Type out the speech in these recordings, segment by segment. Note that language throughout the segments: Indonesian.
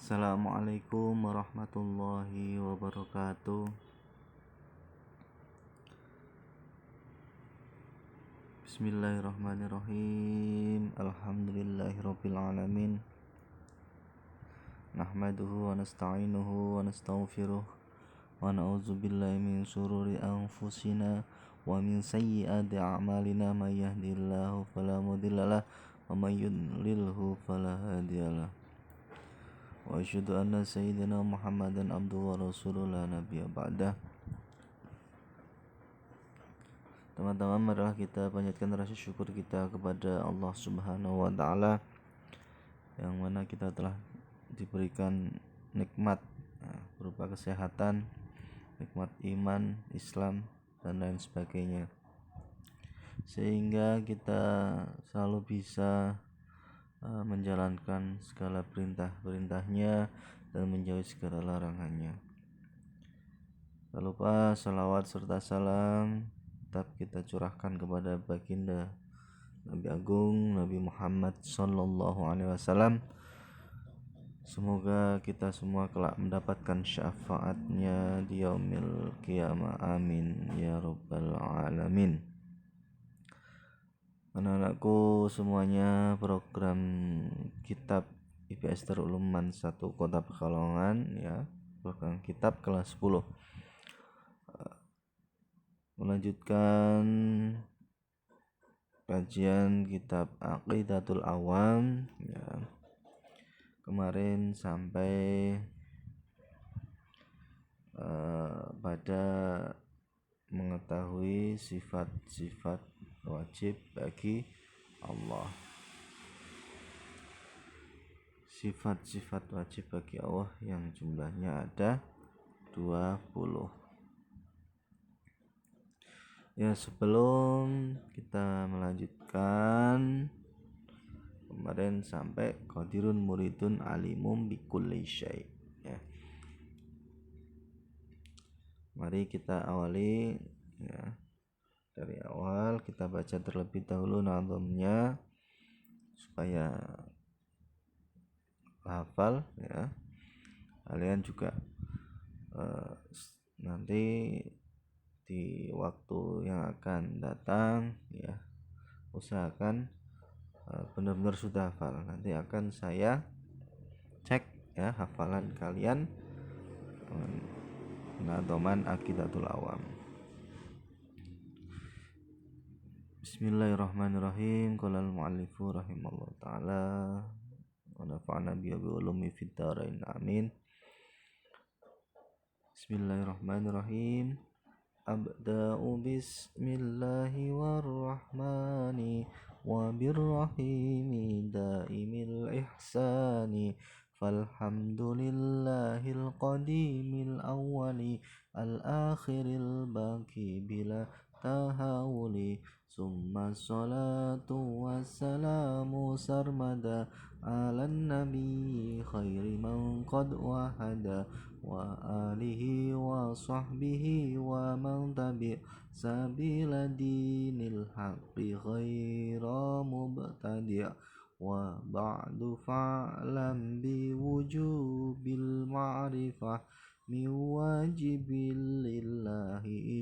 Assalamualaikum warahmatullahi wabarakatuh. Bismillahirrahmanirrahim. Alhamdulillahirabbil alamin. Nahmaduhu wa nasta'inuhu wa nastaghfiruh wa na'udzu billahi min shururi anfusina wa min sayyiati a'malina may yahdihillahu fala mudhillalah wa may yudlilhu fala hadiyalah. Wa asyhadu anna sayyidina Muhammadan abduhu wa rasuluhu la nabiyya ba'dah. Teman-teman, marilah kita panjatkan rasa syukur kita kepada Allah Subhanahu wa taala yang mana kita telah diberikan nikmat berupa kesehatan, nikmat iman, Islam dan lain sebagainya. Sehingga kita selalu bisa menjalankan segala perintah-perintahnya dan menjauhi segala larangannya. Tak lupa salawat serta salam tetap kita curahkan kepada baginda Nabi Agung Nabi Muhammad Sallallahu Alaihi Wasallam. Semoga kita semua kelak mendapatkan syafaatnya di yaumil qiyamah. Amin ya rabbal alamin. Anak-anakku semuanya, program kitab IPS Darul Uloom 1 Kota Pekalongan ya, program kitab kelas 10 melanjutkan kajian kitab Aqidatul Awam ya. Kemarin sampai pada mengetahui sifat-sifat wajib bagi Allah. Sifat-sifat wajib bagi Allah yang jumlahnya ada 20. Ya, sebelum kita melanjutkan, kemarin sampai qadirun muridun alimum bikulli syai' ya. Mari kita awali ya. Dari awal kita baca terlebih dahulu nazamnya supaya hafal ya. Kalian juga nanti di waktu yang akan datang ya, usahakan benar-benar sudah hafal. Nanti akan saya cek ya hafalan kalian nazaman Aqidatul Awam. Bismillahirrahmanirrahim. Qala al-mu'allifu rahimallahu ta'ala wa nafa'ana bi ulumi fid dharain amin. Bismillahirrahmanirrahim. Abda'u bismillahi warrahmani wa birrahimi daimil ihsani falhamdulillahil qadimil awwali al-akhiril baqi bila tahawuli summa salatu wassalamu sarmada ala nabi khairi man qad wahada wa alihi wa sahbihi wa man tabi' sabila dinil haqqi ghaira mubtadi' wa ba'du fa'lam bi wujubil ma'rifah min wajibil lillahi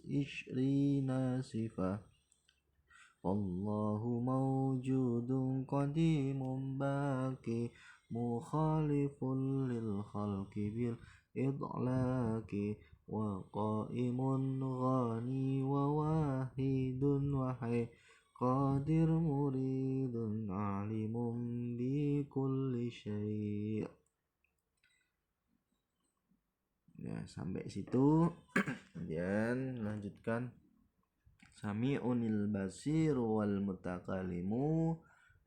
ishrina sifah. Wallahu mawjudun qadimun baqi mukhalifun lil khalqi bil idlaqi wa qaimun ghani wa wahidun wahai qadir muridun alimun bi kulli syai'. Ya, sampai situ. Kemudian lanjutkan Sami'unil basir wal mutakallimu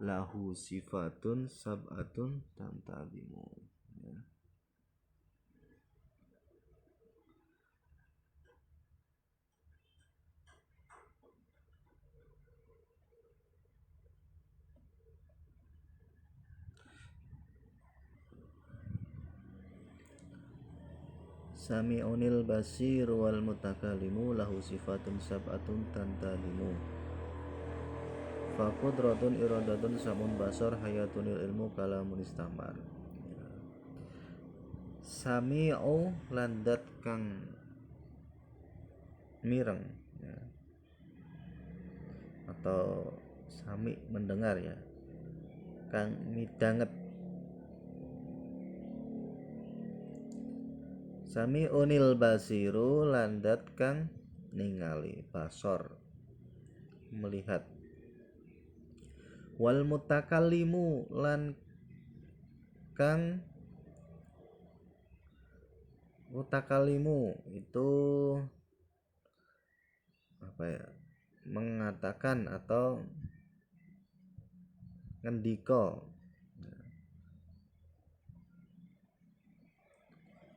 lahu sifatun sab'atun tantazimu ya. Sami'unil basir wal mutakallimu lahu sifatun sab'atun tantalimu fa qudratun iradatun samun basar hayatunil ilmu kalamun istamar Sami'u landat kang mireng ya. Atau sami mendengar ya, kang midanget. Sami'unil basiru landat kang ningali, basor melihat. Wal mutakallimu lan kang mutakalimu itu apa ya, mengatakan atau ngendika.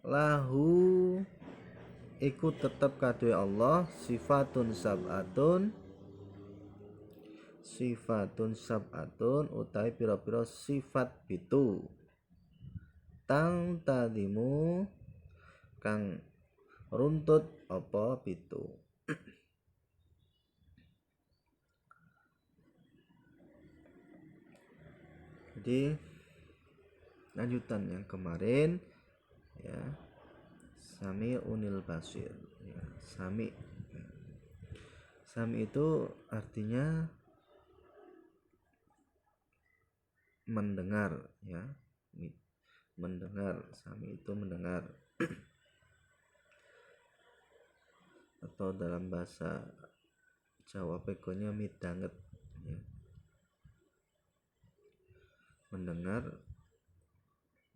Lahu iku tetep kaduwe Allah sifatun sab'atun utawi pira-pira sifat pitu tang tadimu kang runtut apa pitu. Jadi lanjutan yang kemarin ya, Sami'unil basir ya, Sami itu artinya mendengar ya, mendengar. Sami itu mendengar atau dalam bahasa Jawa pekonya midanget ya. Mendengar,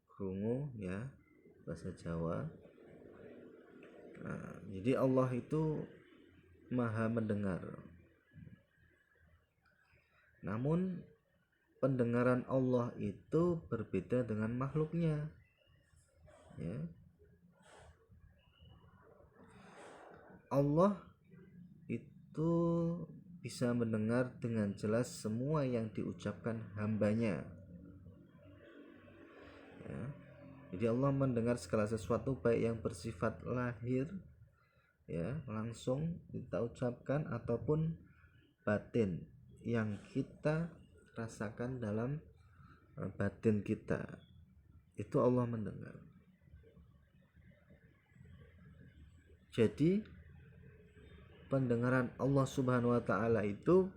krungu ya, bahasa Jawa. Nah, jadi Allah itu maha mendengar. Namun pendengaran Allah itu berbeda dengan makhluknya ya. Allah itu bisa mendengar dengan jelas semua yang diucapkan hambanya ya. Jadi Allah mendengar segala sesuatu baik yang bersifat lahir ya, langsung kita ucapkan, ataupun batin yang kita rasakan dalam batin kita, itu Allah mendengar. Jadi pendengaran Allah Subhanahu wa taala itu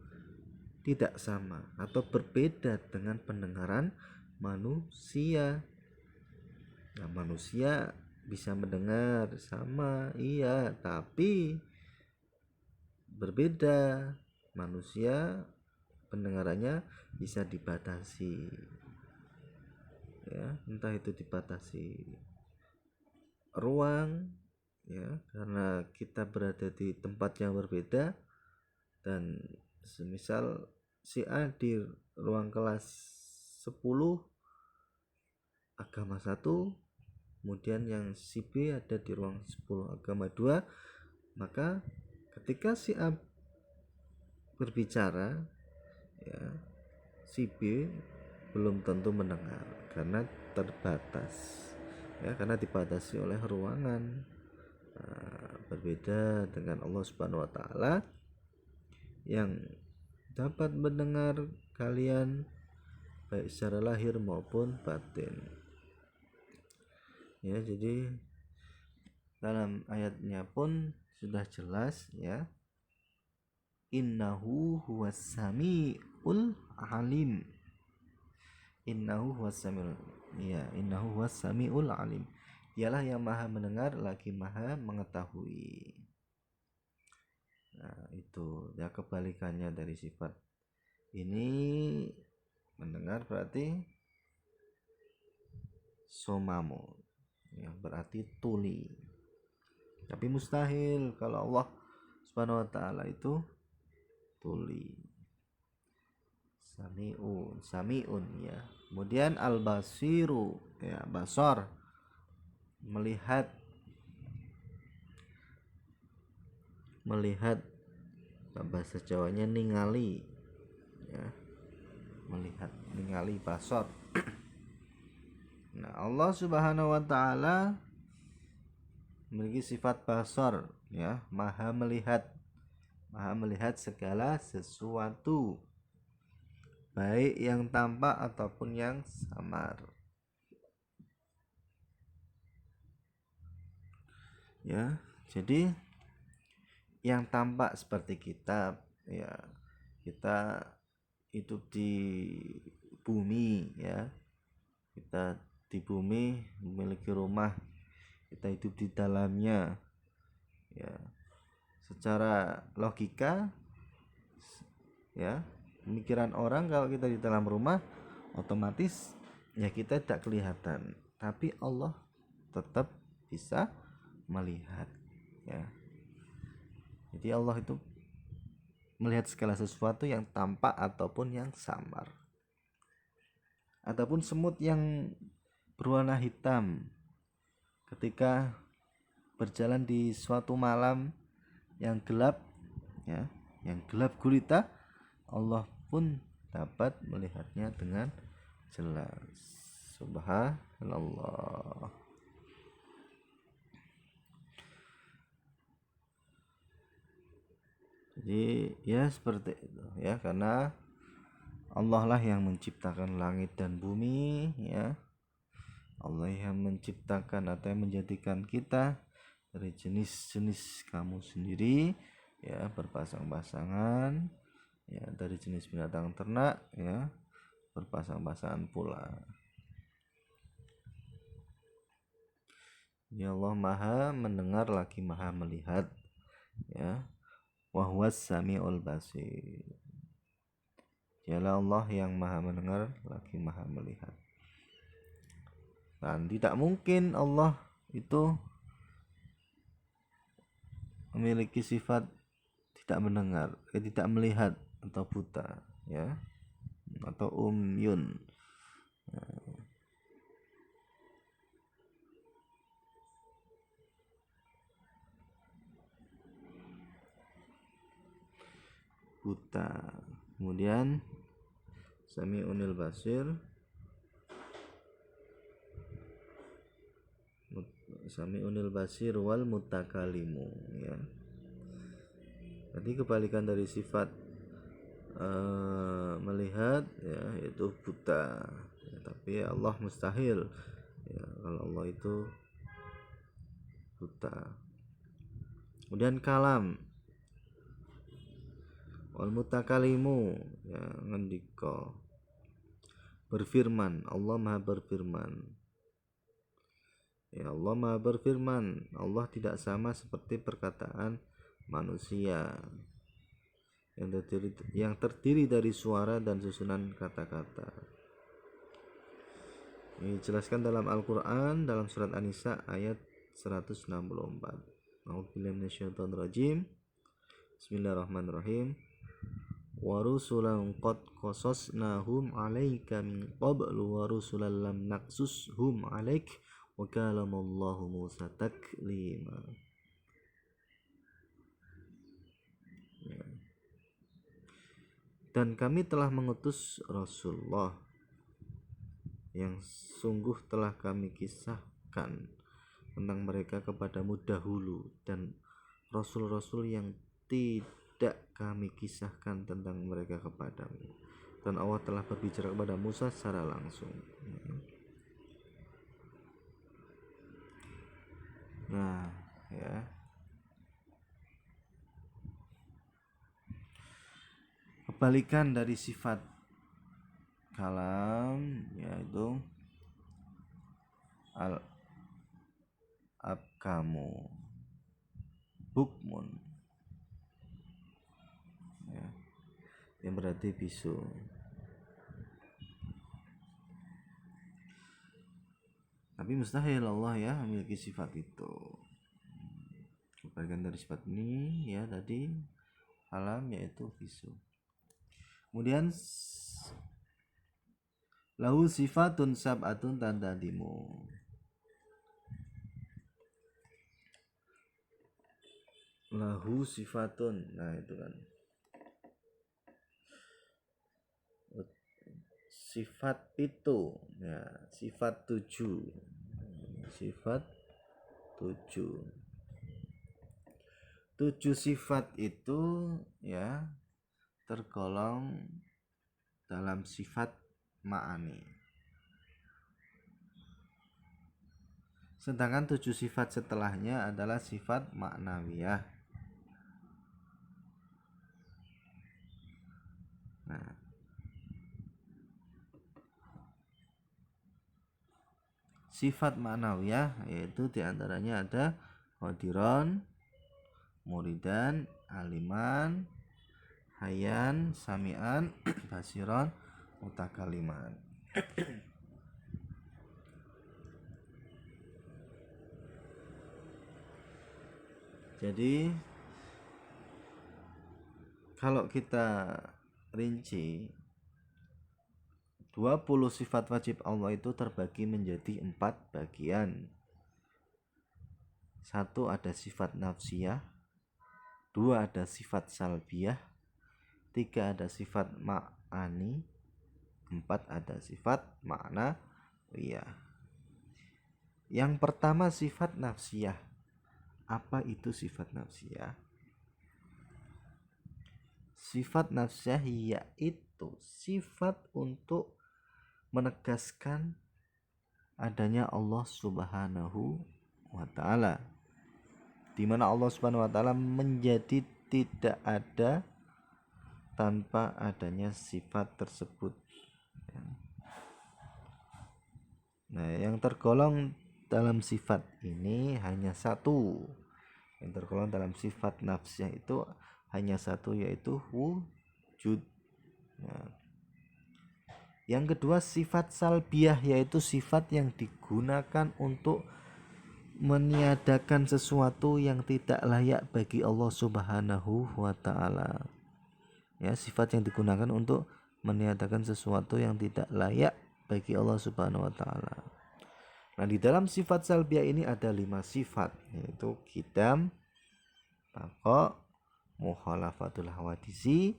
tidak sama atau berbeda dengan pendengaran manusia. Nah, manusia bisa mendengar sama, iya, tapi berbeda. Manusia pendengarannya bisa dibatasi ya, entah itu dibatasi ruang ya, karena kita berada di tempat yang berbeda, dan semisal si A di ruang kelas 10 agama 1, kemudian yang si B ada di ruang 10 agama 2, maka ketika si A berbicara ya, si B belum tentu mendengar karena terbatas ya, karena dibatasi oleh ruangan. Berbeda dengan Allah Subhanahu wa taala yang dapat mendengar kalian baik secara lahir maupun batin ya. Jadi dalam ayatnya pun sudah jelas ya, innahu huwas samiul alim. Innahu huwas samiul alim. Dialah yang maha mendengar lagi maha mengetahui. Nah, itu ya kebalikannya dari sifat ini. Mendengar berarti somamu ya, berarti tuli. Tapi mustahil kalau Allah Subhanahu wa taala itu tuli. Samiun ya. Kemudian al-basiru ya, basar, melihat bahasa Jawanya ningali ya, melihat, ningali, basar. Nah, Allah Subhanahu wa taala memiliki sifat basar ya, maha melihat segala sesuatu baik yang tampak ataupun yang samar. Ya, jadi yang tampak seperti kita, ya, kita hidup di bumi, ya, kita di bumi memiliki rumah, kita hidup di dalamnya, ya, secara logika, ya, pemikiran orang kalau kita di dalam rumah otomatis ya kita tidak kelihatan, tapi Allah tetap bisa melihat, ya. Jadi Allah itu melihat segala sesuatu yang tampak ataupun yang samar. Ataupun semut yang berwarna hitam ketika berjalan di suatu malam yang gelap, ya, yang gelap gulita, Allah pun dapat melihatnya dengan jelas. Subhanallah. Jadi ya seperti itu, ya, karena Allah lah yang menciptakan langit dan bumi, ya. Allah yang menciptakan atau yang menjadikan kita dari jenis-jenis kamu sendiri, ya, berpasang-pasangan, ya, dari jenis binatang ternak, ya, berpasang-pasangan pula. Ya, Allah Maha mendengar lagi Maha melihat, ya. Wa huwas samiul basir. Dialah Allah yang Maha mendengar lagi Maha melihat. Dan tidak mungkin Allah itu memiliki sifat tidak mendengar, tidak melihat atau buta, ya, atau umyun. Buta. Kemudian Sami'unil Basir, Sami'unil Basir wal mutakalimu, ya. Jadi kebalikan dari sifat melihat, ya, yaitu buta, ya, tapi Allah mustahil, ya, kalau Allah itu buta. Kemudian kalam wal mutakalimu, ya, ngendika, berfirman. Allah Maha berfirman, ya, Allah Maha berfirman. Allah tidak sama seperti perkataan manusia yang terdiri dari suara dan susunan kata-kata. Ini dijelaskan dalam Al-Quran dalam surat An-Nisa ayat 164. A'udzubillahi minasyaitonir rajim. Bismillahirrahmanirrahim. Wa rusulan qad qasasnahum 'alaika min qablu wa rusulan lam naqsushum 'alaik wa kalamallahu Musa taklima. Dan kami telah mengutus Rasulullah yang sungguh telah kami kisahkan tentang mereka kepadamu dahulu, dan Rasul-Rasul yang tidak kami kisahkan tentang mereka kepadamu, dan Allah telah berbicara kepada Musa secara langsung. Nah, ya, kebalikan dari sifat kalam, yaitu al-abkamu bukmun, ya, yang berarti bisu. Tapi mustahil Allah, ya, memiliki sifat itu. Kebalikan dari sifat ini, ya, tadi alam, yaitu bisu. Kemudian lahu sifatun sab'atun tandadimu. Lahu sifatun, nah itu kan sifat itu, ya, sifat 7, sifat 7 sifat itu, ya, tergolong dalam sifat ma'ani. Sedangkan 7 sifat setelahnya adalah sifat ma'nawiyah. Nah, sifat ma'nawiyah yaitu diantaranya ada qadiron, muridan, aliman, hayan, sami'an, basiron, mutakaliman. Jadi kalau kita rinci 20 sifat wajib Allah itu terbagi menjadi 4 bagian. 1 ada sifat nafsiyah, 2 ada sifat salbiyah, 3 ada sifat ma'ani, 4 ada sifat ma'nawiyah. Yang pertama sifat nafsiyah. Apa itu sifat nafsiyah? Sifat nafsiyah yaitu sifat untuk menegaskan adanya Allah Subhanahu wa ta'ala, di mana Allah Subhanahu wa ta'ala menjadi tidak ada tanpa adanya sifat tersebut. Nah, yang tergolong dalam sifat ini hanya satu. Yang tergolong dalam sifat nafsiyah itu hanya satu, yaitu wujud. Nah, yang kedua sifat salbiyah, yaitu sifat yang digunakan untuk meniadakan sesuatu yang tidak layak bagi Allah Subhanahu wa ta'ala. Ya, sifat yang digunakan untuk meniadakan sesuatu yang tidak layak bagi Allah Subhanahu wa ta'ala. Nah, di dalam sifat salbiyah ini ada 5 sifat, yaitu qidam, baqa, mukhalafatul hawadisi,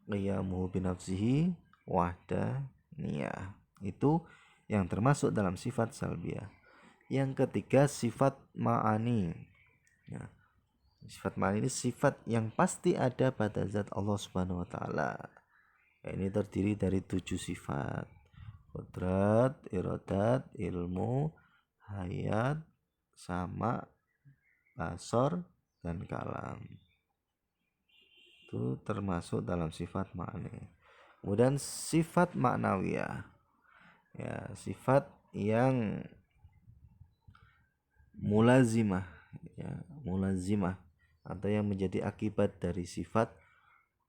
qiyamuhu binafsihi, wahdaniyah. Itu yang termasuk dalam sifat salbiyah. Yang ketiga sifat ma'ani. Ya, sifat ma'ani ini sifat yang pasti ada pada zat Allah Subhanahu wa ta'ala. Ini terdiri dari 7 sifat: qudrat, iradat, ilmu, hayat, sama, basar, dan kalam. Itu termasuk dalam sifat ma'ani. Kemudian sifat ma'nawiyah, ya, sifat yang mulazimah, ya, mulazimah atau yang menjadi akibat dari sifat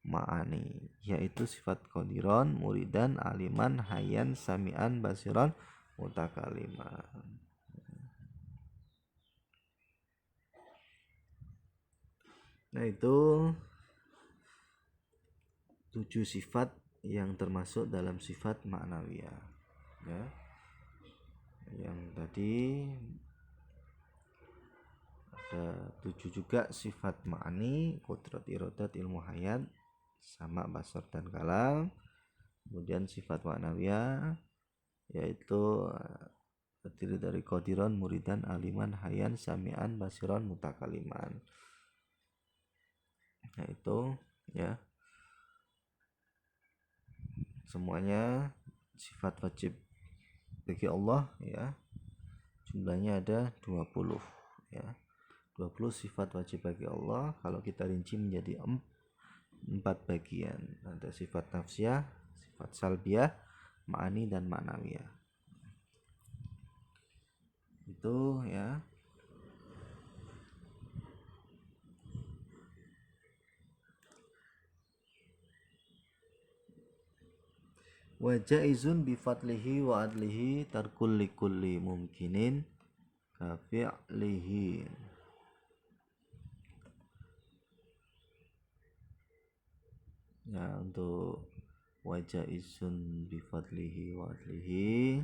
ma'ani, yaitu sifat qadiron, muridan, aliman, hayan, sami'an, basiron, mutakaliman. Nah, itu 7 sifat yang termasuk dalam sifat ma'nawiyah, ya. Yang tadi ada 7 juga sifat ma'ani: qudrat, iradat, ilmu, hayat, sama, basar, dan kalam. Kemudian sifat ma'nawiyah yaitu terdiri dari qadiron, muridan, aliman, hayan, sami'an, basiron, mutakaliman. Nah, itu ya semuanya sifat wajib bagi Allah, ya. Jumlahnya ada 20, ya. 20 sifat wajib bagi Allah. Kalau kita rinci menjadi 4 bagian. Ada sifat nafsiyah, sifat salbiyah, ma'ani, dan ma'nawiyah. Itu ya. Wa jaizun bi fadlihi wa adlihi tarkul likulli mumkinin ka fi'lihi. Ya, untuk wa jaizun bi fadlihi wa adlihi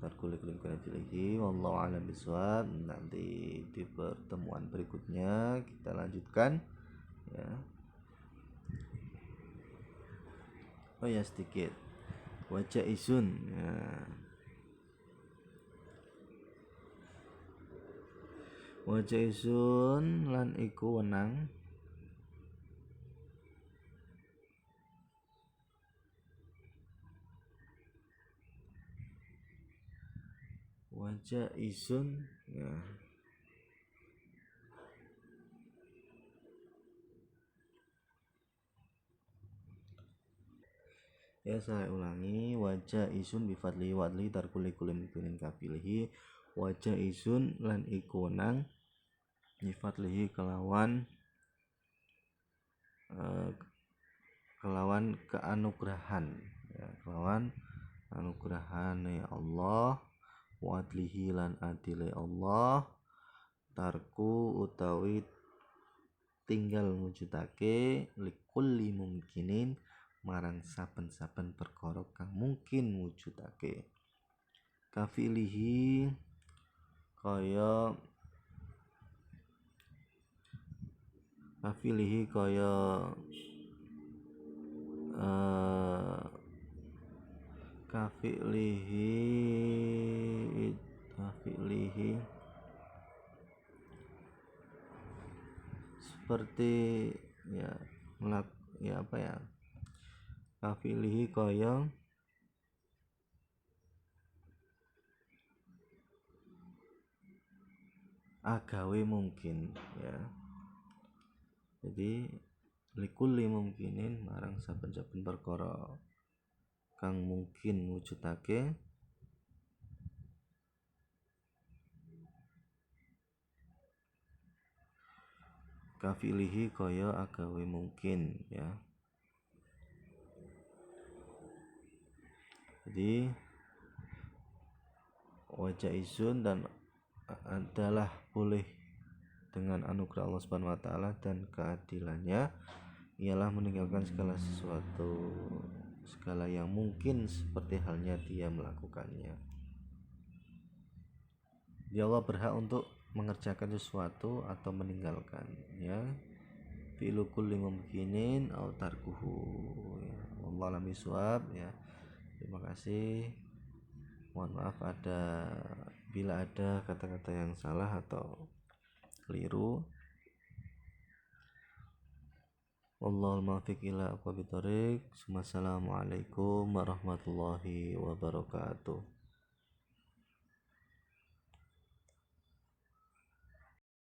tarkul likulli mumkinin, wallahu a'lam bishawab. Nanti di pertemuan berikutnya kita lanjutkan, ya. Oh ya, sedikit wajah isun, ya. Wajah isun lan iku wenang Wajaisun ya. Ya saya ulangi, wajaisun bifadli wadli tarkuli kulim kunin kafilihi, wajaisun lan ikunang bifadlihi kelawan kelawan keanugrahan ya, kelawan anugrahan ya Allah, wadlihi lan adile Allah, tarku utawi tinggal mujudake likulli mungkinin marang saben-saben perkara kang mungkin mujudake, kafilihi kaya kafilihi seperti ya apa ya, kafilihi kaya agawe mungkin ya. Jadi likulli mungkinin marang saben-saben perkara kang mungkin mujudake, kafilihi kaya agawe mungkin ya. Jadi wajaisun dan adalah boleh dengan anugerah Allah Subhanahu wa taala dan keadilannya ialah meninggalkan segala yang mungkin seperti halnya dia melakukannya. Dia Allah berhak untuk mengerjakan sesuatu atau meninggalkan ya. Fi'lu kulli mumkinin au tarkuhu ya. Wallahu a'lam bishawab ya. Terima kasih. Mohon maaf bila ada kata-kata yang salah atau keliru. Wallahul muwaffiq ila aqwamit thoriq. Wassalamualaikum warahmatullahi wabarakatuh.